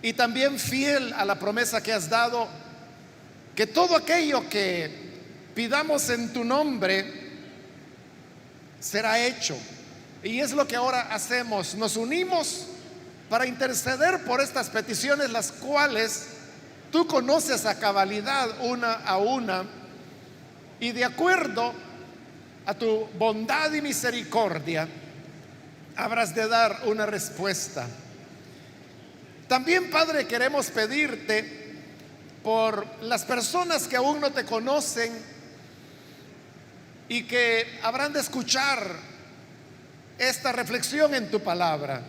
y también fiel a la promesa que has dado, que todo aquello que pidamos en tu nombre será hecho. Y es lo que ahora hacemos. Nos unimos para interceder por estas peticiones, las cuales tú conoces a cabalidad una a una, y de acuerdo a tu bondad y misericordia habrás de dar una respuesta. También, Padre, queremos pedirte por las personas que aún no te conocen y que habrán de escuchar esta reflexión en tu palabra.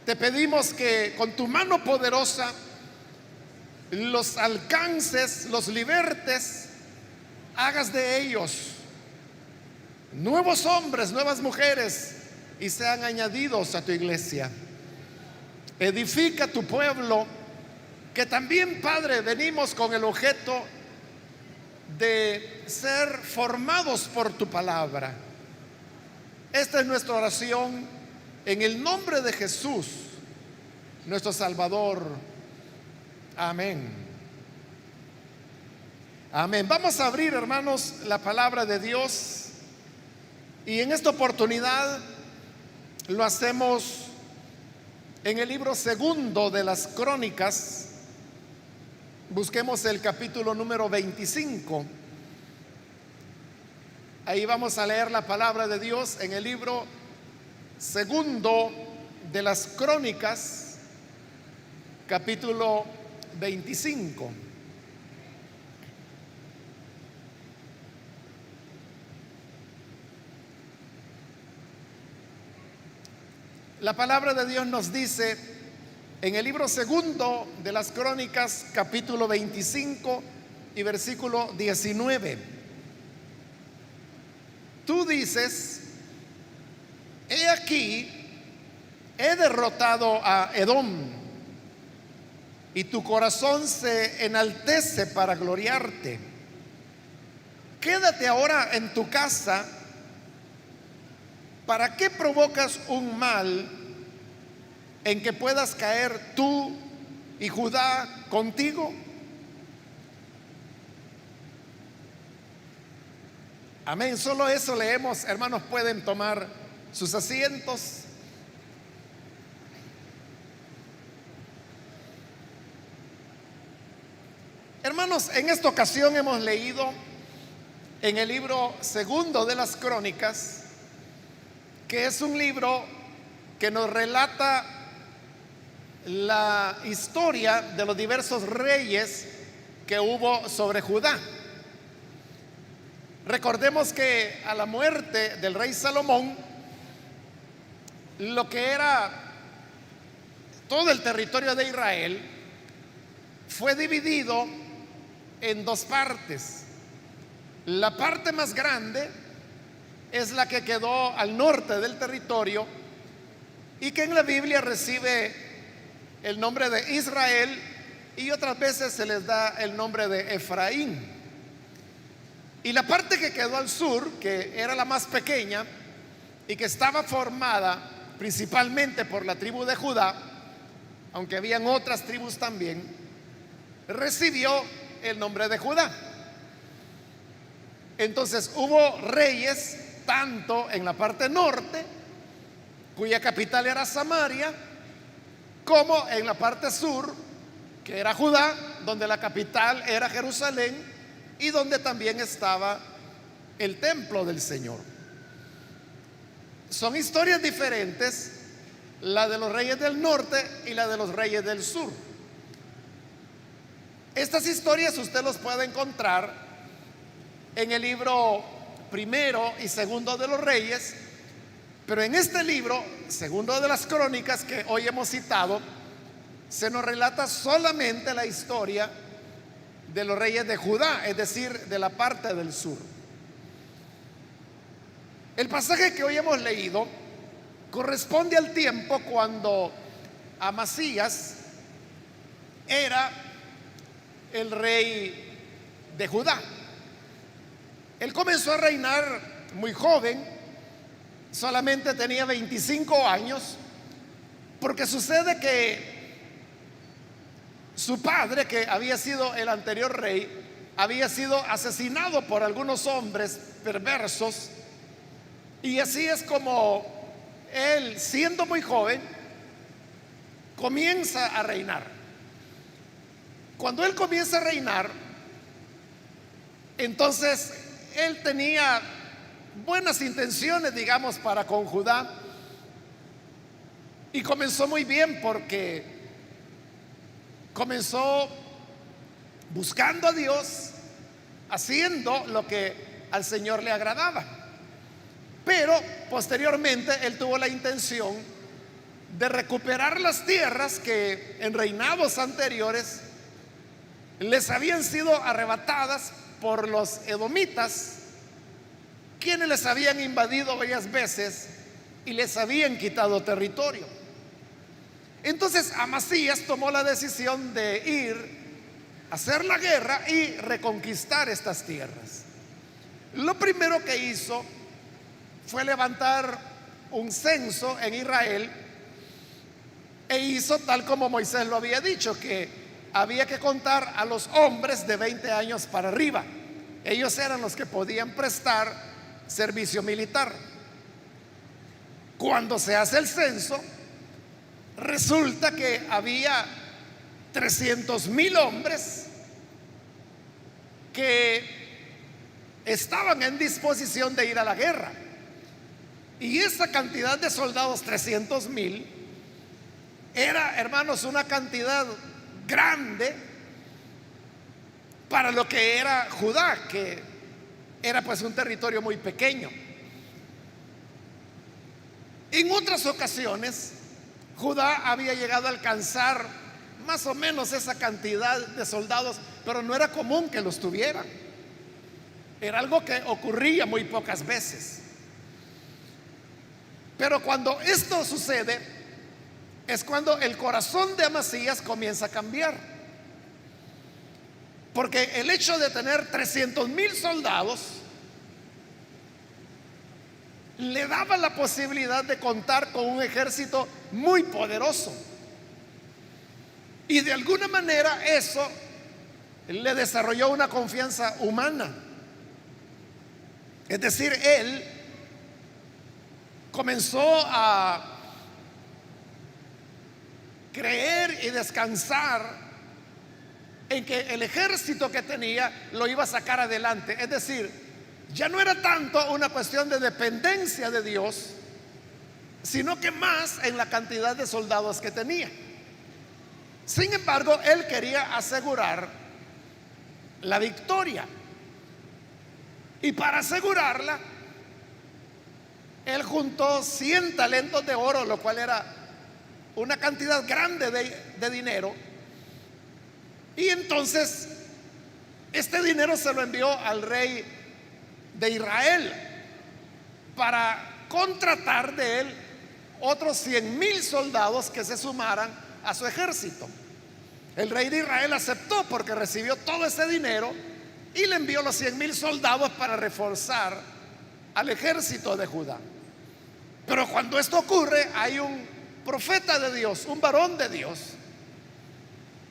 Te pedimos que con tu mano poderosa los alcances, los libertes, hagas de ellos nuevos hombres, nuevas mujeres, y sean añadidos a tu iglesia. Edifica tu pueblo, que también, Padre, venimos con el objeto de ser formados por tu palabra. Esta es nuestra oración en el nombre de Jesús, nuestro Salvador. Amén. Amén. Vamos a abrir, hermanos, la palabra de Dios, y en esta oportunidad lo hacemos en el libro segundo de las Crónicas. Busquemos el capítulo número 25. Ahí vamos a leer la palabra de Dios en el libro segundo de las Crónicas, capítulo 25. La palabra de Dios nos dice en el libro segundo de las Crónicas, capítulo 25 y versículo 19. Tú dices: he aquí, he derrotado a Edom, y tu corazón se enaltece para gloriarte. Quédate ahora en tu casa. ¿Para qué provocas un mal en que puedas caer tú y Judá contigo? Amén. Solo eso leemos. Hermanos, pueden tomar sus asientos. Hermanos, en esta ocasión hemos leído en el libro segundo de las Crónicas, que es un libro que nos relata la historia de los diversos reyes que hubo sobre Judá. Recordemos que a la muerte del rey Salomón, lo que era todo el territorio de Israel fue dividido en dos partes. La parte más grande es la que quedó al norte del territorio, y que en la Biblia recibe el nombre de Israel, y otras veces se les da el nombre de Efraín. Y la parte que quedó al sur, que era la más pequeña y que estaba formada principalmente por la tribu de Judá, aunque habían otras tribus también, recibió el nombre de Judá. Entonces hubo reyes tanto en la parte norte, cuya capital era Samaria, como en la parte sur, que era Judá, donde la capital era Jerusalén, y donde también estaba el templo del Señor. Son historias diferentes, la de los reyes del norte y la de los reyes del sur. Estas historias usted los puede encontrar en el libro primero y segundo de los Reyes, pero en este libro, segundo de las Crónicas, que hoy hemos citado, se nos relata solamente la historia de los reyes de Judá, es decir, de la parte del sur. El pasaje que hoy hemos leído corresponde al tiempo cuando Amasías era el rey de Judá. Él comenzó a reinar muy joven, solamente tenía 25 años, porque sucede que Su padre, que había sido el anterior rey, había sido asesinado por algunos hombres perversos, y así es como él, siendo muy joven, comienza a reinar. Cuando él comienza a reinar, entonces él tenía buenas intenciones, digamos, para con Judá, y comenzó muy bien porque comenzó buscando a Dios, haciendo lo que al Señor le agradaba. Pero posteriormente él tuvo la intención de recuperar las tierras que en reinados anteriores les habían sido arrebatadas por los edomitas, quienes les habían invadido varias veces y les habían quitado territorio. Entonces Amasías tomó la decisión de ir a hacer la guerra y reconquistar estas tierras. Lo primero que hizo fue levantar un censo en Israel, e hizo tal como Moisés lo había dicho, que había que contar a los hombres de 20 años para arriba. Ellos eran los que podían prestar servicio militar. Cuando se hace el censo, resulta que había 300,000 hombres que estaban en disposición de ir a la guerra. Y esa cantidad de soldados, 300,000, era, hermanos, una cantidad grande para lo que era Judá, que era pues un territorio muy pequeño. En otras ocasiones, Judá había llegado a alcanzar más o menos esa cantidad de soldados, pero no era común que los tuvieran. Era algo que ocurría muy pocas veces. Pero cuando esto sucede, es cuando el corazón de Amasías comienza a cambiar. Porque el hecho de tener 300,000 soldados le daba la posibilidad de contar con un ejército muy poderoso. Y de alguna manera eso le desarrolló una confianza humana. Es decir, él comenzó a creer y descansar en que el ejército que tenía lo iba a sacar adelante. Es decir, ya no era tanto una cuestión de dependencia de Dios, sino que más en la cantidad de soldados que tenía. Sin embargo, él quería asegurar la victoria, y para asegurarla, él juntó 100 talentos de oro, lo cual era una cantidad grande de dinero. Y entonces este dinero se lo envió al rey de Israel para contratar de él otros 100,000 soldados que se sumaran a su ejército. El rey de Israel aceptó porque recibió todo ese dinero y le envió los 100,000 soldados para reforzar al ejército de Judá. Pero cuando esto ocurre, hay un profeta de Dios, un varón de Dios,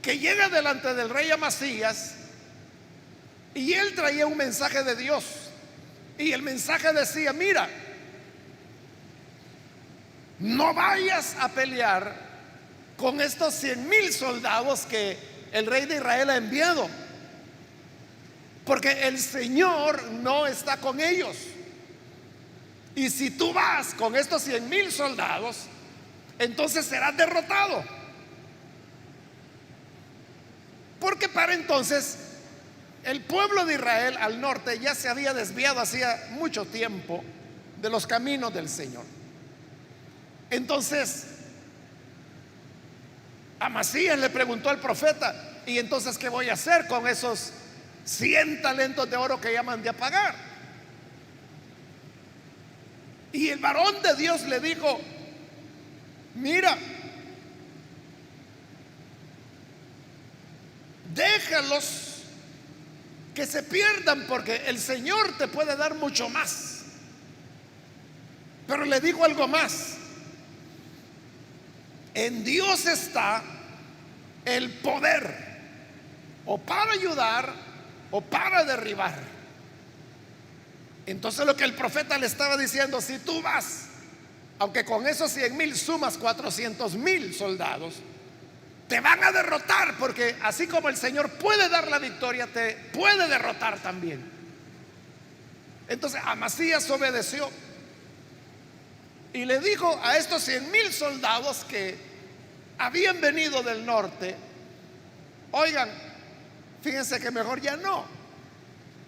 que llega delante del rey Amasías, y él traía un mensaje de Dios. Y el mensaje decía: mira, no vayas a pelear con estos 100,000 soldados que el rey de Israel ha enviado, porque el Señor no está con ellos. Y si tú vas con estos 100,000 soldados, entonces serás derrotado. Porque para entonces el pueblo de Israel al norte ya se había desviado hacía mucho tiempo de los caminos del Señor. Entonces Amasías le preguntó al profeta: ¿y entonces qué voy a hacer con esos 100 talentos de oro que ya mandé a pagar? Y el varón de Dios le dijo: mira, déjalos que se pierdan, porque el Señor te puede dar mucho más. Pero le dijo algo más: en Dios está el poder o para ayudar o para derribar. Entonces lo que el profeta le estaba diciendo: si tú vas, aunque con esos 100,000 sumas 400,000 soldados, te van a derrotar, porque así como el Señor puede dar la victoria, te puede derrotar también. Entonces Amasías obedeció y le dijo a estos 100,000 soldados que habían venido del norte: oigan, fíjense que mejor ya no,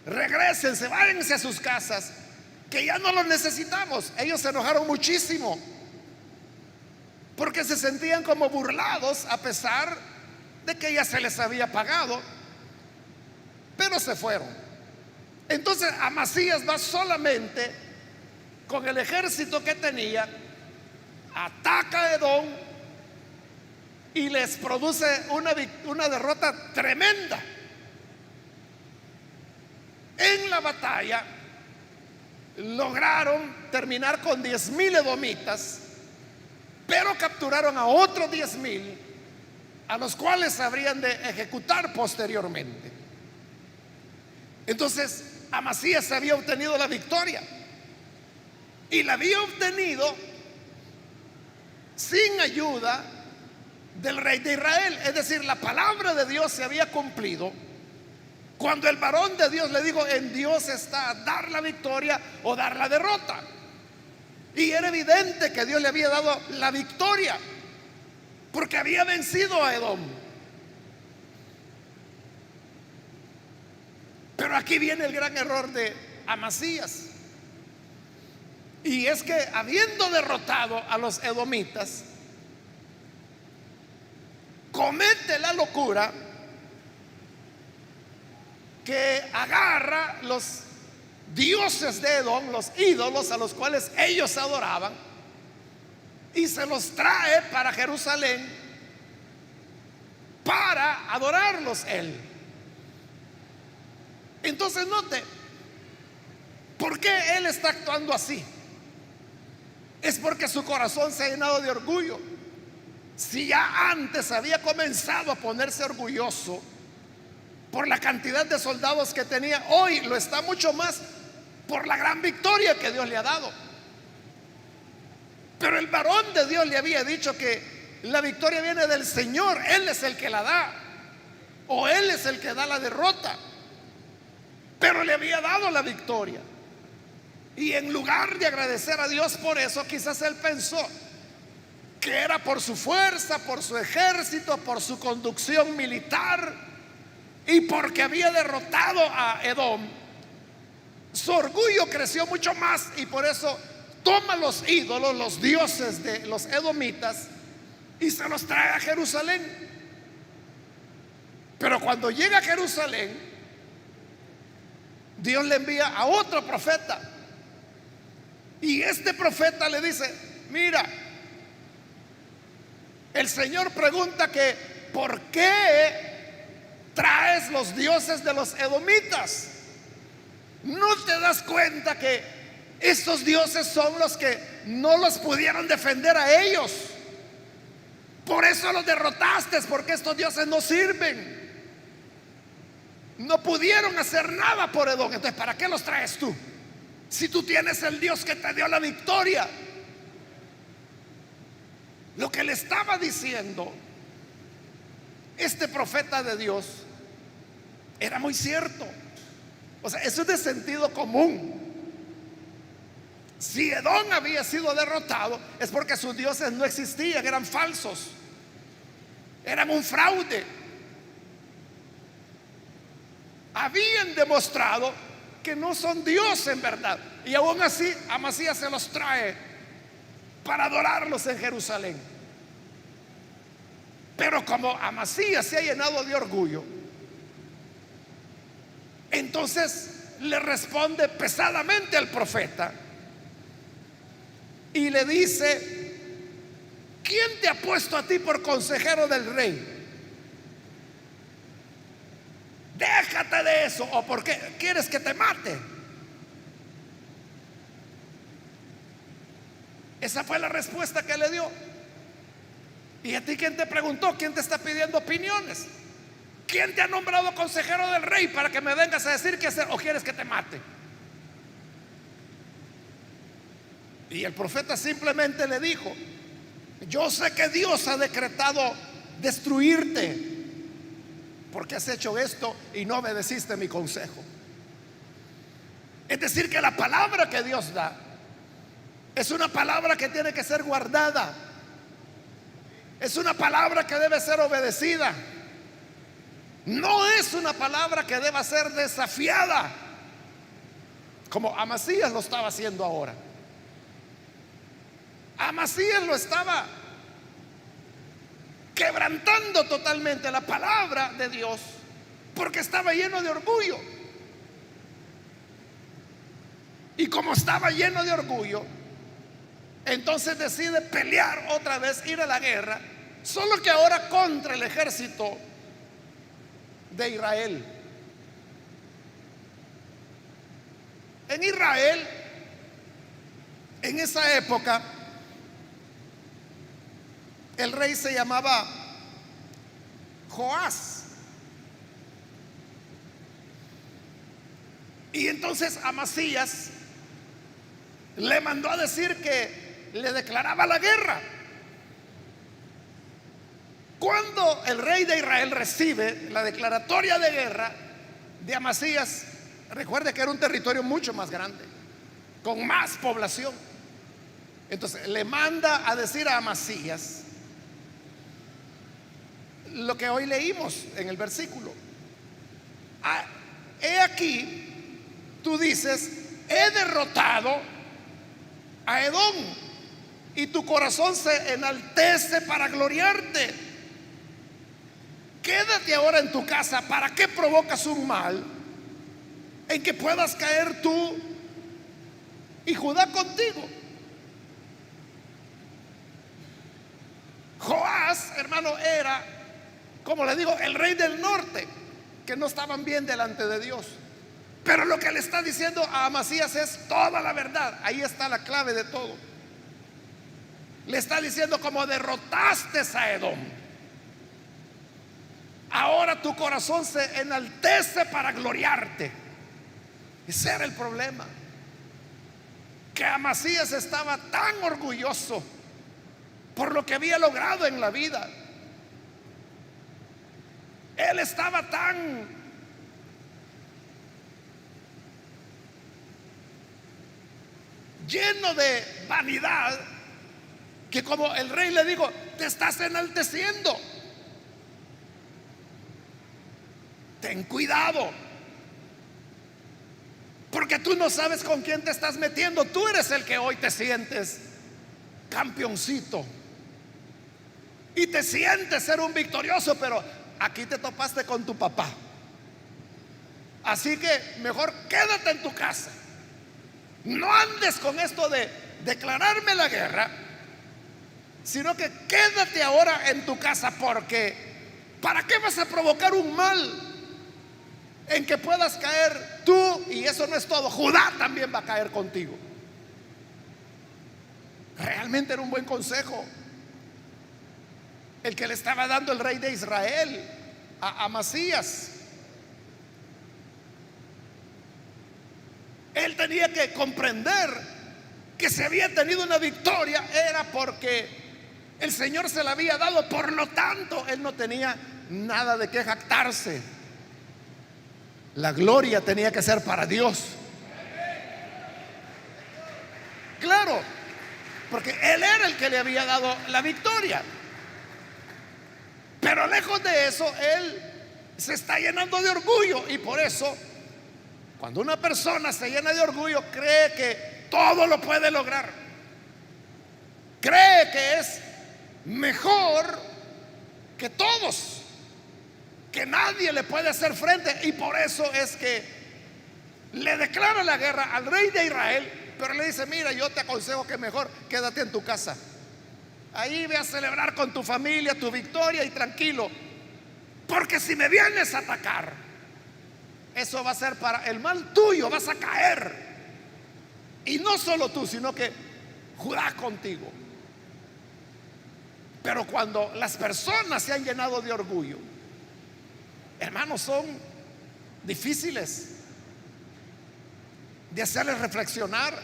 regrésense, váyanse a sus casas, que ya no los necesitamos. Ellos se enojaron muchísimo porque se sentían como burlados, a pesar de que ya se les había pagado, pero se fueron. Entonces Amasías va solamente con el ejército que tenía, ataca a Edom y les produce una derrota tremenda. En la batalla lograron terminar con 10,000 edomitas, pero capturaron a otros 10,000, a los cuales habrían de ejecutar posteriormente. Entonces Amasías había obtenido la victoria, y la había obtenido sin ayuda del rey de Israel. Es decir, la palabra de Dios se había cumplido cuando el varón de Dios le dijo: en Dios está dar la victoria o dar la derrota. Y era evidente que Dios le había dado la victoria, porque había vencido a Edom. Pero aquí viene el gran error de Amasías, y es que, habiendo derrotado a los edomitas, comete la locura que agarra los dioses de Edom, los ídolos a los cuales ellos adoraban, y se los trae para Jerusalén para adorarlos él. Entonces note, ¿por qué él está actuando así? Es porque su corazón se ha llenado de orgullo. Si ya antes había comenzado a ponerse orgulloso por la cantidad de soldados que tenía, hoy lo está mucho más por la gran victoria que Dios le ha dado. Pero el varón de Dios le había dicho que la victoria viene del Señor, Él es el que la da, o Él es el que da la derrota. Pero le había dado la victoria, y en lugar de agradecer a Dios por eso, quizás él pensó que era por su fuerza, por su ejército, por su conducción militar, y porque había derrotado a Edom. Su orgullo creció mucho más, y por eso toma los ídolos, los dioses de los edomitas, y se los trae a Jerusalén. Pero cuando llega a Jerusalén, Dios le envía a otro profeta, y este profeta le dice: mira, el Señor pregunta que ¿por qué traes los dioses de los edomitas? ¿No te das cuenta que estos dioses son los que no los pudieron defender a ellos? Por eso los derrotaste, porque estos dioses no sirven, no pudieron hacer nada por Edom. Entonces, ¿para qué los traes tú, si tú tienes el Dios que te dio la victoria? Lo que le estaba diciendo este profeta de Dios era muy cierto. O sea, eso es de sentido común. Si Edom había sido derrotado, es porque sus dioses no existían, eran falsos, eran un fraude. Habían demostrado que no son Dios en verdad, y aún así Amasías se los trae para adorarlos en Jerusalén. Pero como Amasías se ha llenado de orgullo, entonces le responde pesadamente al profeta y le dice: ¿quién te ha puesto a ti por consejero del rey? Déjate de eso, o ¿por qué quieres que te mate? Esa fue la respuesta que le dio. ¿Y a ti quién te preguntó? ¿Quién te está pidiendo opiniones? ¿Quién te ha nombrado consejero del rey para que me vengas a decir qué hacer? ¿O quieres que te mate? Y el profeta simplemente le dijo: yo sé que Dios ha decretado destruirte porque has hecho esto y no obedeciste mi consejo. Es decir, que la palabra que Dios da es una palabra que tiene que ser guardada, es una palabra que debe ser obedecida, no es una palabra que deba ser desafiada como Amasías lo estaba haciendo ahora. Amasías lo estaba quebrantando totalmente la palabra de Dios porque estaba lleno de orgullo. Y como estaba lleno de orgullo, entonces decide pelear otra vez, ir a la guerra, solo que ahora contra el ejército de Israel. En Israel, en esa época, el rey se llamaba Joás. Y entonces Amasías le mandó a decir que le declaraba la guerra. Cuando el rey de Israel recibe la declaratoria de guerra de Amasías, recuerde que era un territorio mucho más grande, con más población. Entonces le manda a decir a Amasías lo que hoy leímos en el versículo: he aquí, tú dices, he derrotado a Edom, y tu corazón se enaltece para gloriarte. Quédate ahora en tu casa. ¿Para qué provocas un mal en que puedas caer tú y Judá contigo? Joás, hermano, era, como le digo, el rey del norte, que no estaban bien delante de Dios. Pero lo que le está diciendo a Amasías es toda la verdad. Ahí está la clave de todo. Le está diciendo: como derrotaste a Edom, ahora tu corazón se enaltece para gloriarte. Ese era el problema, que Amasías estaba tan orgulloso por lo que había logrado en la vida. Él estaba tan lleno de vanidad que, como el rey le dijo: te estás enalteciendo, ten cuidado, porque tú no sabes con quién te estás metiendo. Tú eres el que hoy te sientes campeoncito y te sientes ser un victorioso, pero aquí te topaste con tu papá. Así que mejor quédate en tu casa. No andes con esto de declararme la guerra, sino que quédate ahora en tu casa, porque ¿para qué vas a provocar un mal en que puedas caer tú? Y eso no es todo, Judá también va a caer contigo. Realmente era un buen consejo el que le estaba dando el rey de Israel a Amasías. Él tenía que comprender que si había tenido una victoria era porque el Señor se la había dado. Por lo tanto, él no tenía nada de qué jactarse. La gloria tenía que ser para Dios. Claro, porque él era el que le había dado la victoria. Pero lejos de eso, él se está llenando de orgullo. Y por eso, cuando una persona se llena de orgullo, cree que todo lo puede lograr, cree que es mejor que todos, que nadie le puede hacer frente. Y por eso es que le declara la guerra al rey de Israel, pero le dice: mira, yo te aconsejo que mejor quédate en tu casa. Ahí ve a celebrar con tu familia tu victoria y tranquilo, porque si me vienes a atacar, eso va a ser para el mal tuyo, vas a caer. Y no solo tú, sino que Judá contigo. Pero cuando las personas se han llenado de orgullo, hermanos, son difíciles de hacerles reflexionar,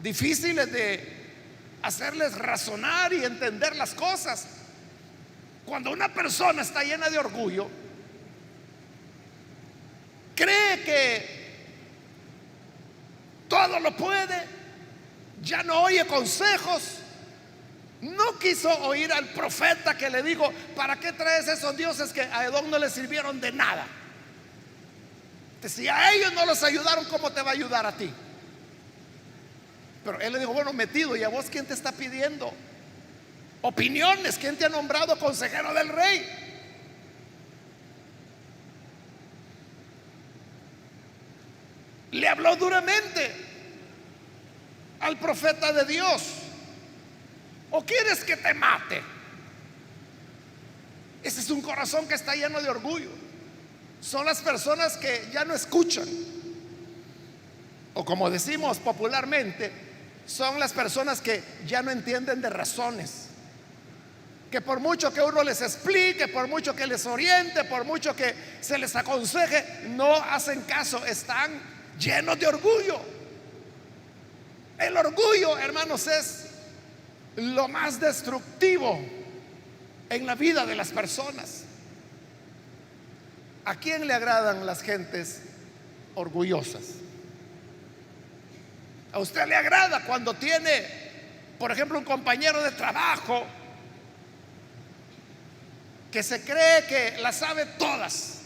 difíciles de hacerles razonar y entender las cosas. Cuando una persona está llena de orgullo, cree que todo lo puede, ya no oye consejos, no quiso oír al profeta que le dijo: ¿para qué traes esos dioses que a Edom no le sirvieron de nada? Si a ellos no los ayudaron, ¿cómo te va a ayudar a ti? Pero él le dijo: bueno, metido, ¿y a vos quién te está pidiendo opiniones? ¿Quién te ha nombrado consejero del rey? Le habló duramente al profeta de Dios. ¿O quieres que te mate? Ese es un corazón que está lleno de orgullo. Son las personas que ya no escuchan, o como decimos popularmente, son las personas que ya no entienden de razones, que por mucho que uno les explique, por mucho que les oriente, por mucho que se les aconseje, no hacen caso, están llenos de orgullo. El orgullo, hermanos, es lo más destructivo en la vida de las personas. ¿A quién le agradan las gentes orgullosas? ¿A usted le agrada cuando tiene, por ejemplo, un compañero de trabajo que se cree que las sabe todas,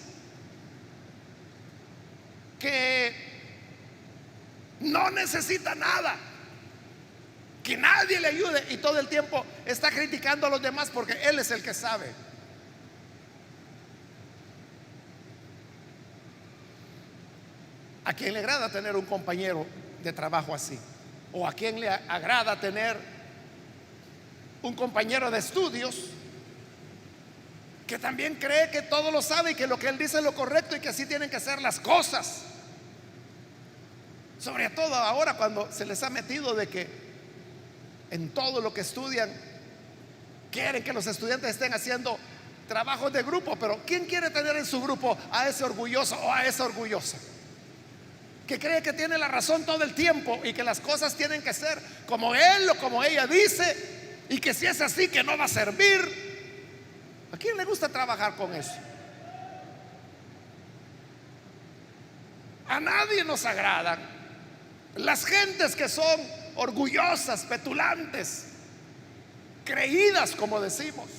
que no necesita nada, que nadie le ayude y todo el tiempo está criticando a los demás porque él es el que sabe? ¿A quién le agrada tener un compañero de trabajo así? ¿O a quién le agrada tener un compañero de estudios que también cree que todo lo sabe y que lo que él dice es lo correcto y que así tienen que ser las cosas? Sobre todo ahora, cuando se les ha metido de que en todo lo que estudian quieren que los estudiantes estén haciendo trabajos de grupo. Pero ¿quién quiere tener en su grupo a ese orgulloso o a esa orgullosa que cree que tiene la razón todo el tiempo y que las cosas tienen que ser como él o como ella dice, y que si es así que no va a servir? ¿A quién le gusta trabajar con eso? A nadie nos agradan las gentes que son orgullosas, petulantes, creídas, como decimos.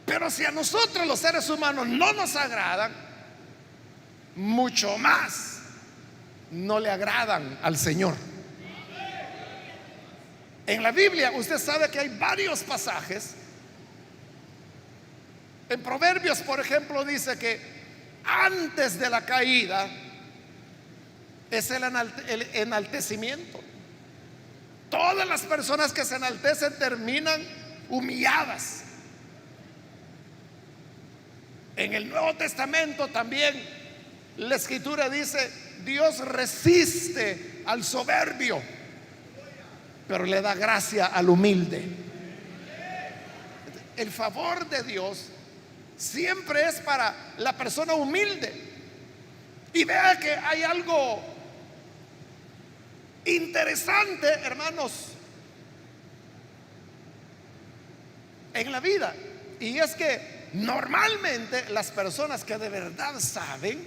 Pero si a nosotros los seres humanos no nos agradan, mucho más no le agradan al Señor. En la Biblia usted sabe que hay varios pasajes. En Proverbios, por ejemplo, dice que antes de la caída es el enaltecimiento. Todas las personas que se enaltecen terminan humilladas. En el Nuevo Testamento también la Escritura dice: Dios resiste al soberbio, pero le da gracia al humilde. El favor de Dios siempre es para la persona humilde. Y vea que hay algo interesante, hermanos, en la vida, y es que normalmente las personas que de verdad saben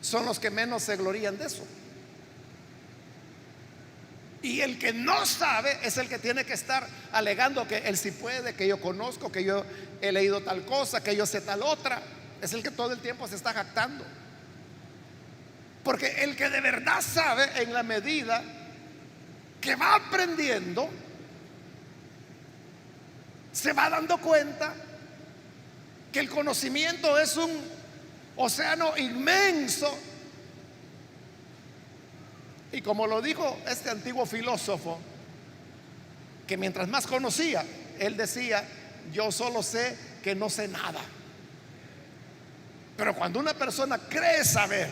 son los que menos se glorían de eso. Y el que no sabe es el que tiene que estar alegando que él sí puede, que yo conozco, que yo he leído tal cosa, que yo sé tal otra. Es el que todo el tiempo se está jactando. Porque el que de verdad sabe, en la medida que va aprendiendo, se va dando cuenta que el conocimiento es un océano inmenso. Y como lo dijo este antiguo filósofo, que mientras más conocía, él decía: yo solo sé que no sé nada. Pero cuando una persona cree saber,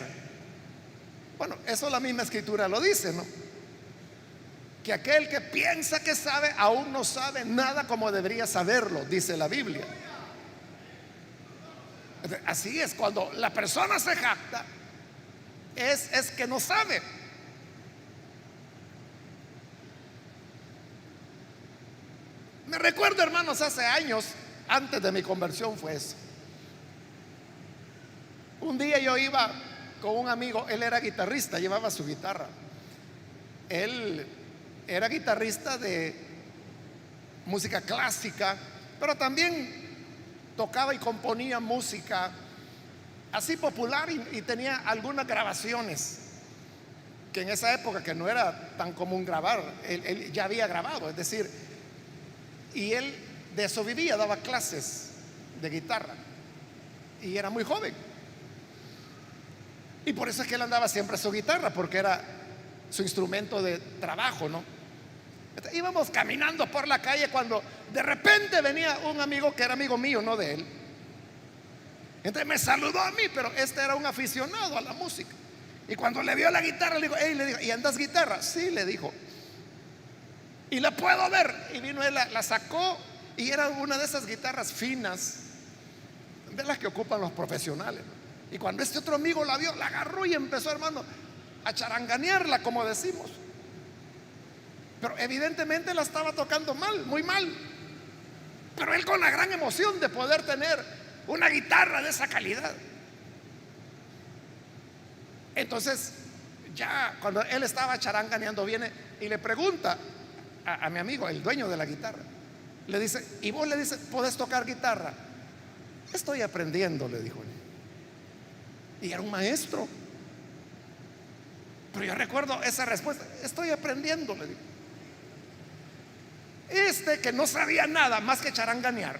bueno, eso la misma Escritura lo dice, ¿no? que aquel que piensa que sabe aún no sabe nada como debería saberlo, dice la Biblia. Así es, cuando la persona se jacta, es que no sabe. Me recuerdo, hermanos, hace años, antes de mi conversión fue eso. Un día yo iba con un amigo, él era guitarrista, llevaba su guitarra. Él era guitarrista de música clásica, pero también tocaba y componía música así popular y tenía algunas grabaciones que en esa época, que no era tan común grabar, él ya había grabado, es decir, y él de eso vivía, daba clases de guitarra y era muy joven. Y por eso es que él andaba siempre a su guitarra, porque era su instrumento de trabajo, ¿no? Entonces, íbamos caminando por la calle cuando de repente venía un amigo que era amigo mío, no de él. Entonces me saludó a mí, pero este era un aficionado a la música. Y cuando le vio la guitarra, le digo, hey, le digo, ¿y andas guitarra? Sí, le dijo. Y la puedo ver. Y vino él, la sacó, y era una de esas guitarras finas, de las que ocupan los profesionales, ¿no? Y cuando este otro amigo la vio, la agarró y empezó, hermano, a charanganearla, como decimos. Pero evidentemente la estaba tocando mal, muy mal. Pero él con la gran emoción de poder tener una guitarra de esa calidad. Entonces, ya cuando él estaba charanganeando, viene y le pregunta a mi amigo, el dueño de la guitarra, le dice, ¿y vos? Le dice, ¿podés tocar guitarra? Estoy aprendiendo, le dijo él. Y era un maestro. Pero yo recuerdo esa respuesta, estoy aprendiendo, le digo. Este que no sabía nada más que charanganear,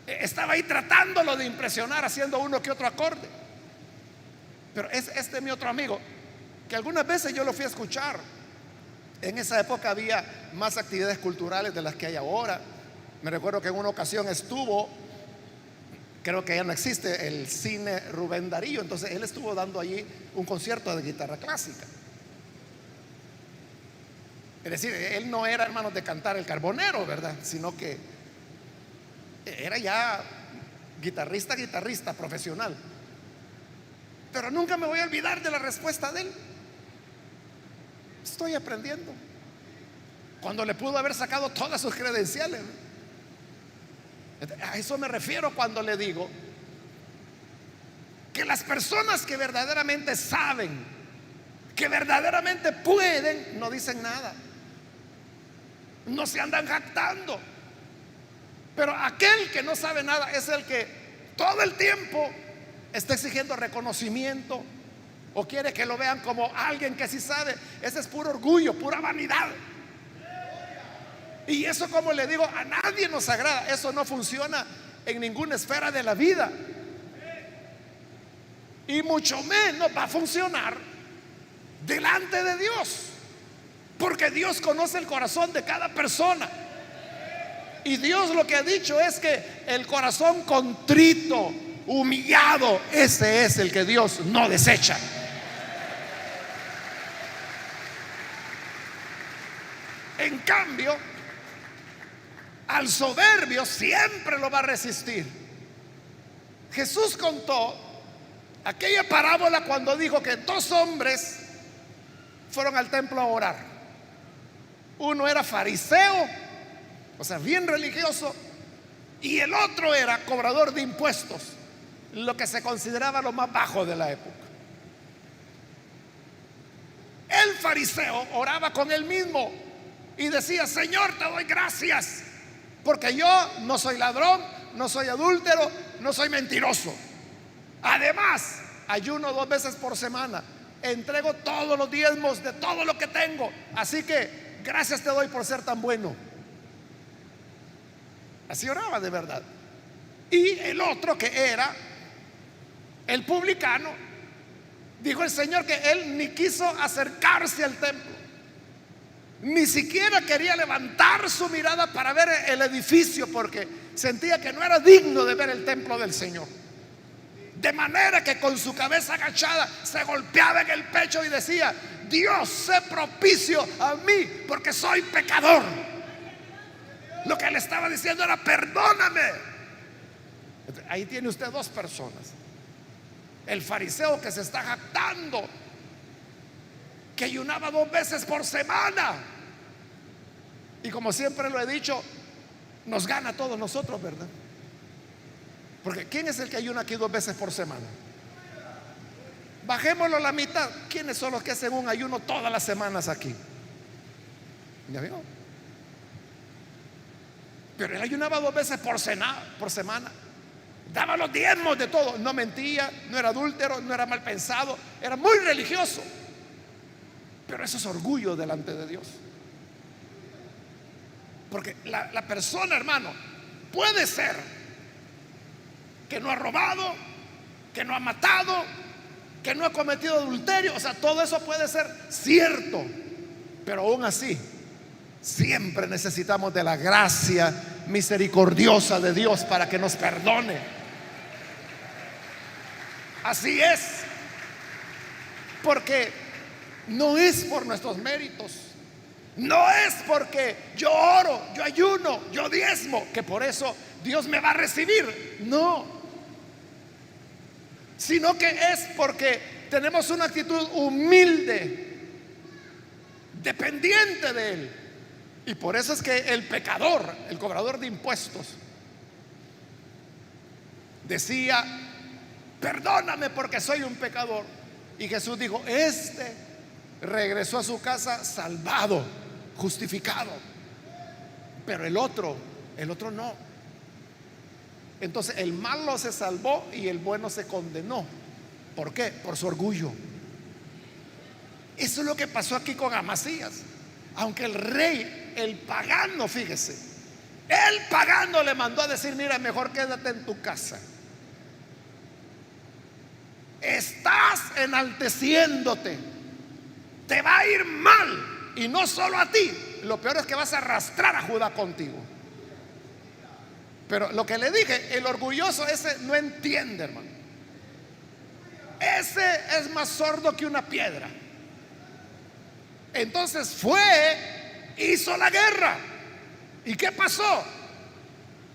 estaba ahí tratándolo de impresionar, haciendo uno que otro acorde. Pero este mi otro amigo, que algunas veces yo lo fui a escuchar. En esa época había más actividades culturales de las que hay ahora. Me recuerdo que en una ocasión estuvo, creo que ya no existe, el cine Rubén Darío. Entonces él estuvo dando allí un concierto de guitarra clásica. Es decir, él no era, hermanos, de cantar el Carbonero, ¿verdad? Sino que era ya guitarrista profesional. Pero nunca me voy a olvidar de la respuesta de él. Estoy aprendiendo. Cuando le pudo haber sacado todas sus credenciales. A eso me refiero cuando le digo que las personas que verdaderamente saben, que verdaderamente pueden, no dicen nada, no se andan jactando. Pero aquel que no sabe nada es el que todo el tiempo está exigiendo reconocimiento o quiere que lo vean como alguien que sí sabe. Ese es puro orgullo, pura vanidad. Y eso, como le digo, a nadie nos agrada. Eso no funciona en ninguna esfera de la vida. Y mucho menos va a funcionar delante de Dios, porque Dios conoce el corazón de cada persona. Y Dios lo que ha dicho es que el corazón contrito, humillado, ese es el que Dios no desecha. En cambio, al soberbio siempre lo va a resistir. Jesús contó aquella parábola cuando dijo que dos hombres fueron al templo a orar. Uno era fariseo, o sea, bien religioso, y el otro era cobrador de impuestos, lo que se consideraba lo más bajo de la época. El fariseo oraba con él mismo y decía: Señor, te doy gracias porque yo no soy ladrón, no soy adúltero, no soy mentiroso. Además, ayuno 2 veces por semana, entrego todos los diezmos de todo lo que tengo. Así que gracias te doy por ser tan bueno. Así oraba de verdad. Y el otro, que era el publicano, dijo el Señor que él ni quiso acercarse al templo, ni siquiera quería levantar su mirada para ver el edificio, porque sentía que no era digno de ver el templo del Señor. de manera que con su cabeza agachada se golpeaba en el pecho y decía: Dios, sé propicio a mí porque soy pecador. Lo que le estaba diciendo era: perdóname. Ahí tiene usted dos personas: el fariseo que se está jactando que ayunaba 2 veces por semana, y como siempre lo he dicho, nos gana a todos nosotros, ¿verdad? Porque ¿quién es el que ayuna aquí 2 veces por semana? Bajémoslo a la mitad. ¿Quiénes son los que hacen un ayuno todas las semanas aquí? ¿Ya vio? Pero él ayunaba 2 veces por semana. Daba los diezmos de todo. No mentía, no era adúltero, no era mal pensado. Era muy religioso. Pero eso es orgullo delante de Dios. Porque la persona, hermano, puede ser que no ha robado, que no ha matado, que no ha cometido adulterio. O sea, todo eso puede ser cierto. Pero aún así, siempre necesitamos de la gracia misericordiosa de Dios para que nos perdone. Así es. Porque no es por nuestros méritos, no es porque yo oro, yo ayuno, yo diezmo, que por eso Dios me va a recibir. No, sino que es porque tenemos una actitud humilde, dependiente de Él. Y por eso es que el pecador, el cobrador de impuestos, decía: perdóname porque soy un pecador. Y Jesús dijo: este regresó a su casa salvado, justificado, pero el otro no. Entonces el malo se salvó y el bueno se condenó. ¿Por qué? Por su orgullo. Eso es lo que pasó aquí con Amasías. Aunque el rey, el pagano, fíjese, el pagano le mandó a decir: mira, mejor quédate en tu casa. Estás enalteciéndote, te va a ir mal, y no solo a ti, lo peor es que vas a arrastrar a Judá contigo. Pero lo que le dije, el orgulloso ese no entiende, hermano. Ese es más sordo que una piedra. Entonces hizo la guerra. ¿Y qué pasó?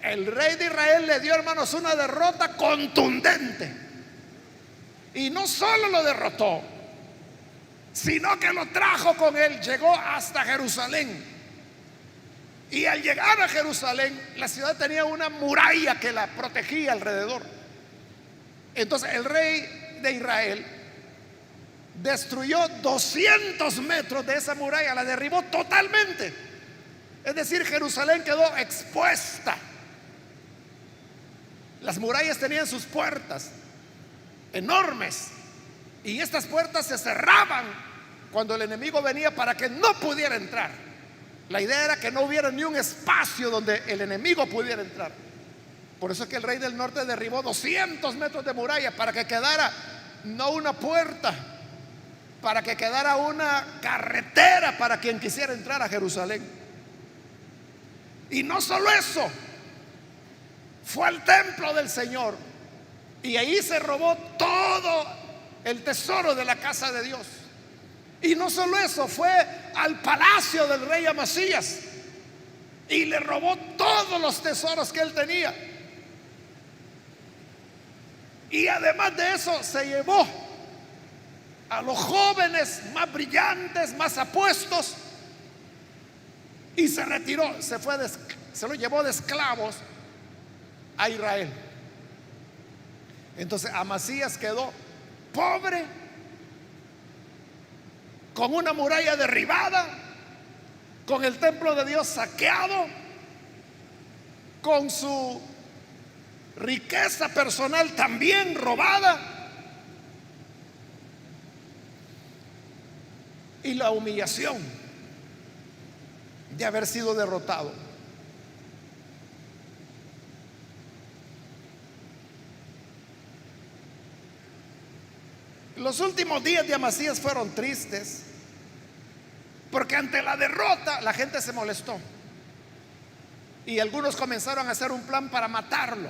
El rey de Israel le dio, hermanos, una derrota contundente. Y no solo lo derrotó, sino que lo trajo con él. Llegó hasta Jerusalén. Y al llegar a Jerusalén, la ciudad tenía una muralla que la protegía alrededor. Entonces el rey de Israel destruyó 200 metros de esa muralla, la derribó totalmente. Es decir, Jerusalén quedó expuesta. Las murallas tenían sus puertas enormes, y estas puertas se cerraban cuando el enemigo venía para que no pudiera entrar. La idea era que no hubiera ni un espacio donde el enemigo pudiera entrar. Por eso es que el rey del norte derribó 200 metros de muralla, para que quedara no una puerta, para que quedara una carretera para quien quisiera entrar a Jerusalén. Y no solo eso, fue al templo del Señor y ahí se robó todo el tesoro de la casa de Dios. Y no solo eso, fue al palacio del rey Amasías y le robó todos los tesoros que él tenía. Y además de eso, se llevó a los jóvenes más brillantes, más apuestos, y se retiró, se lo llevó de esclavos a Israel. Entonces Amasías quedó pobre, con una muralla derribada, con el templo de Dios saqueado, con su riqueza personal también robada, y la humillación de haber sido derrotado. Los últimos días de Amasías fueron tristes, porque ante la derrota la gente se molestó y algunos comenzaron a hacer un plan para matarlo.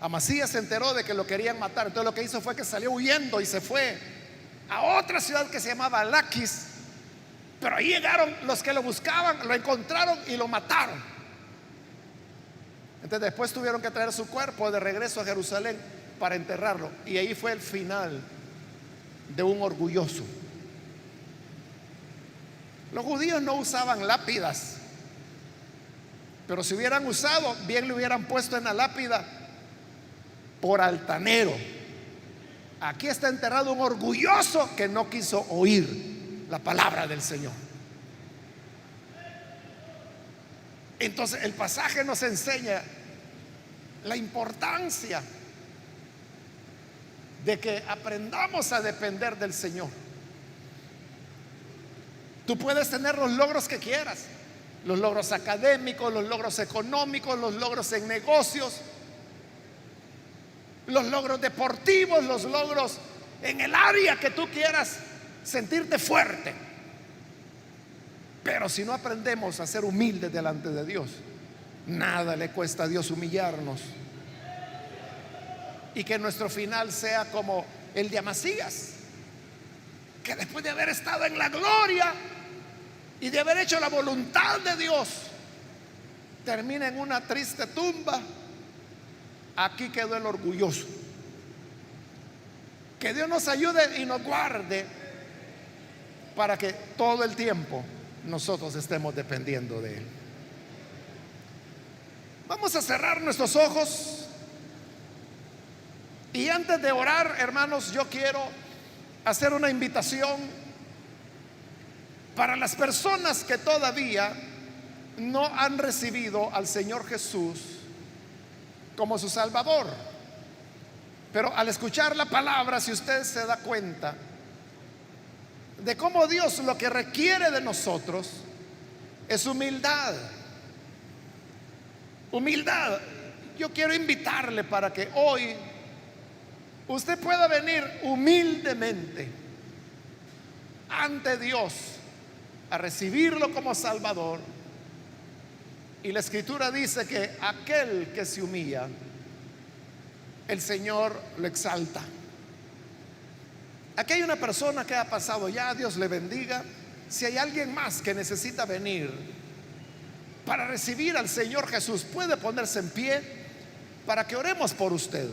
Amasías se enteró de que lo querían matar, entonces lo que hizo fue que salió huyendo y se fue a otra ciudad que se llamaba Laquis. Pero ahí llegaron los que lo buscaban, lo encontraron y lo mataron. Entonces después tuvieron que traer su cuerpo de regreso a Jerusalén para enterrarlo. Y ahí fue el final de un orgulloso. Los judíos no usaban lápidas, pero si hubieran usado, bien le hubieran puesto en la lápida: por altanero. Aquí está enterrado un orgulloso que no quiso oír la palabra del Señor. Entonces el pasaje nos enseña la importancia de que aprendamos a depender del Señor. Tú puedes tener los logros que quieras, los logros académicos, los logros económicos, los logros en negocios, los logros deportivos, los logros en el área que tú quieras sentirte fuerte. Pero si no aprendemos a ser humildes delante de Dios, nada le cuesta a Dios humillarnos. Y que nuestro final sea como el de Amasías, que después de haber estado en la gloria y de haber hecho la voluntad de Dios, termina en una triste tumba. Aquí quedó el orgulloso. Que Dios nos ayude y nos guarde para que todo el tiempo nosotros estemos dependiendo de Él. Vamos a cerrar nuestros ojos. Y antes de orar, hermanos, yo quiero hacer una invitación para las personas que todavía no han recibido al Señor Jesús como su Salvador. Pero al escuchar la palabra, si usted se da cuenta de cómo Dios lo que requiere de nosotros es humildad. Humildad. Yo quiero invitarle para que hoy usted pueda venir humildemente ante Dios a recibirlo como Salvador. Y la Escritura dice que aquel que se humilla, el Señor lo exalta. Aquí hay una persona que ha pasado ya, Dios le bendiga. Si hay alguien más que necesita venir para recibir al Señor Jesús, puede ponerse en pie para que oremos por usted.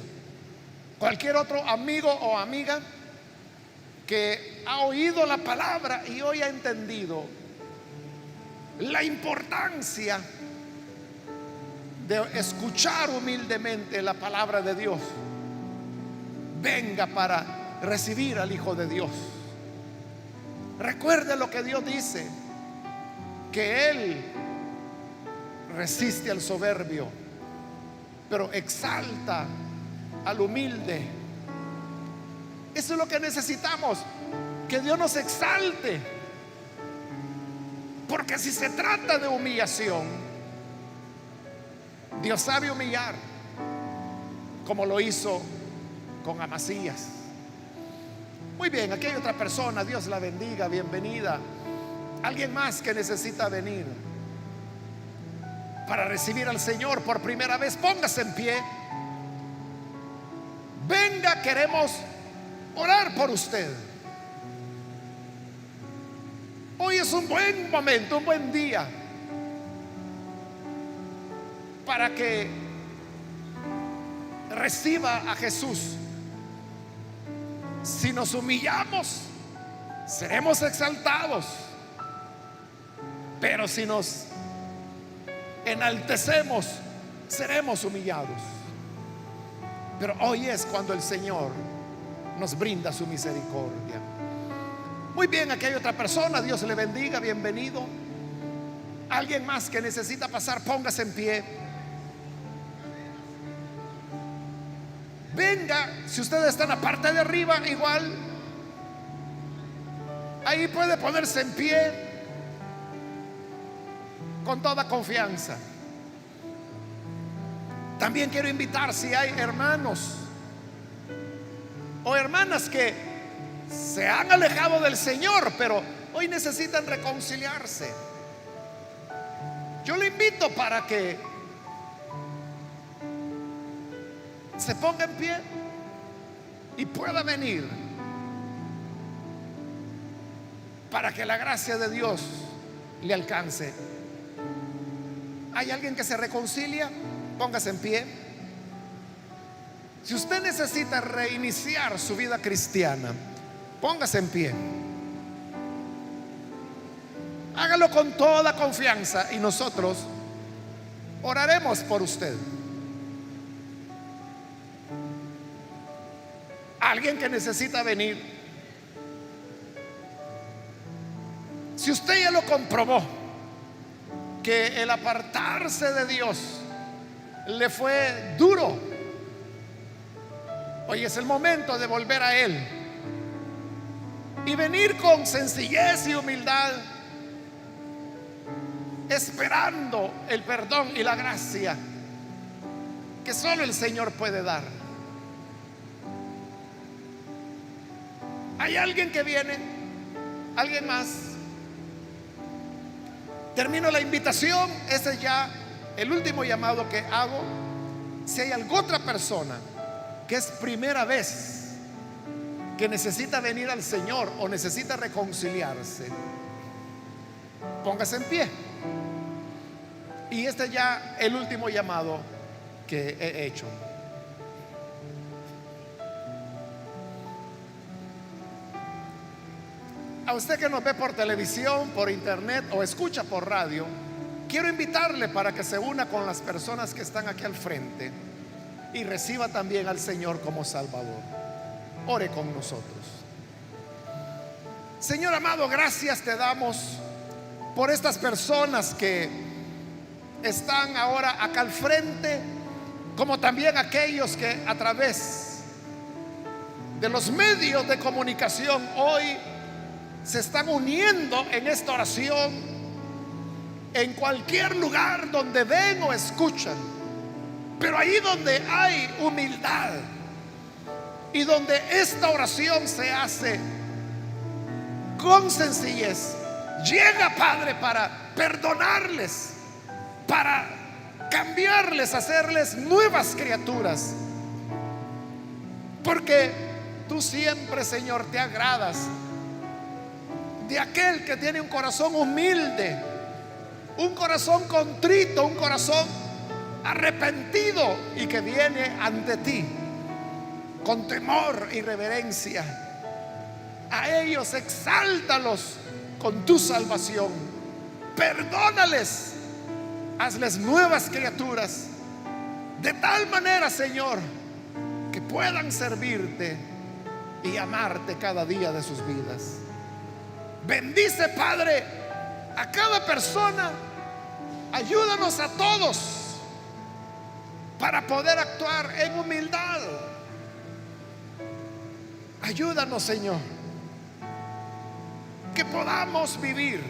Cualquier otro amigo o amiga que ha oído la palabra y hoy ha entendido la importancia de escuchar humildemente la palabra de Dios, venga para recibir al Hijo de Dios. Recuerde lo que Dios dice, que Él resiste al soberbio, pero exalta al humilde. Eso es lo que necesitamos, que Dios nos exalte, porque si se trata de humillación, Dios sabe humillar, como lo hizo con Amasías. Muy bien, aquí hay otra persona, Dios la bendiga, bienvenida. Alguien más que necesita venir para recibir al Señor por primera vez, póngase en pie. Venga, queremos orar por usted. Hoy es un buen momento, un buen día para que reciba a Jesús. Si nos humillamos, seremos exaltados, pero si nos enaltecemos, seremos humillados. Pero hoy es cuando el Señor nos brinda su misericordia. Muy bien, aquí hay otra persona, Dios le bendiga, bienvenido. Alguien más que necesita pasar, póngase en pie. Venga, si usted está en la parte de arriba, igual ahí puede ponerse en pie con toda confianza. También quiero invitar, si hay hermanos o hermanas que se han alejado del Señor, pero hoy necesitan reconciliarse, yo le invito para que se ponga en pie y pueda venir para que la gracia de Dios le alcance. ¿Hay alguien que se reconcilia? Póngase en pie. Si usted necesita reiniciar su vida cristiana, póngase en pie. Hágalo con toda confianza y nosotros oraremos por usted. Alguien que necesita venir. Si usted ya lo comprobó, que el apartarse de Dios le fue duro, hoy es el momento de volver a Él y venir con sencillez y humildad, esperando el perdón y la gracia que solo el Señor puede dar. ¿Hay alguien que viene? ¿Alguien más? Termino la invitación. Ese es ya el último llamado que hago. Si hay alguna otra persona que es primera vez que necesita venir al Señor o necesita reconciliarse, póngase en pie. Y este es ya el último llamado que he hecho. A usted que nos ve por televisión, por internet o escucha por radio, quiero invitarle para que se una con las personas que están aquí al frente y reciba también al Señor como Salvador. Ore con nosotros. Señor amado, gracias te damos por estas personas que están ahora acá al frente, como también aquellos que a través de los medios de comunicación hoy se están uniendo en esta oración, en cualquier lugar donde ven o escuchan, pero ahí donde hay humildad y donde esta oración se hace con sencillez, llega, Padre, para perdonarles, para cambiarles, hacerles nuevas criaturas, porque tú siempre, Señor, te agradas de aquel que tiene un corazón humilde, un corazón contrito, un corazón arrepentido y que viene ante ti con temor y reverencia. A ellos exáltalos con tu salvación, perdónales, hazles nuevas criaturas, de tal manera, Señor, que puedan servirte y amarte cada día de sus vidas. Bendice, Padre, a cada persona. Ayúdanos a todos para poder actuar en humildad. Ayúdanos, Señor, que podamos vivir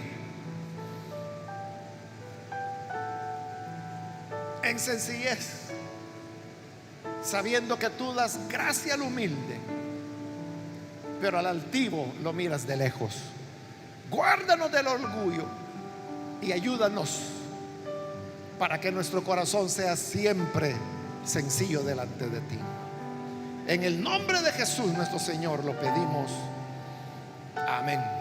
en sencillez, sabiendo que tú das gracia al humilde, pero al altivo lo miras de lejos. Guárdanos del orgullo y ayúdanos para que nuestro corazón sea siempre sencillo delante de ti. En el nombre de Jesús nuestro Señor lo pedimos. Amén.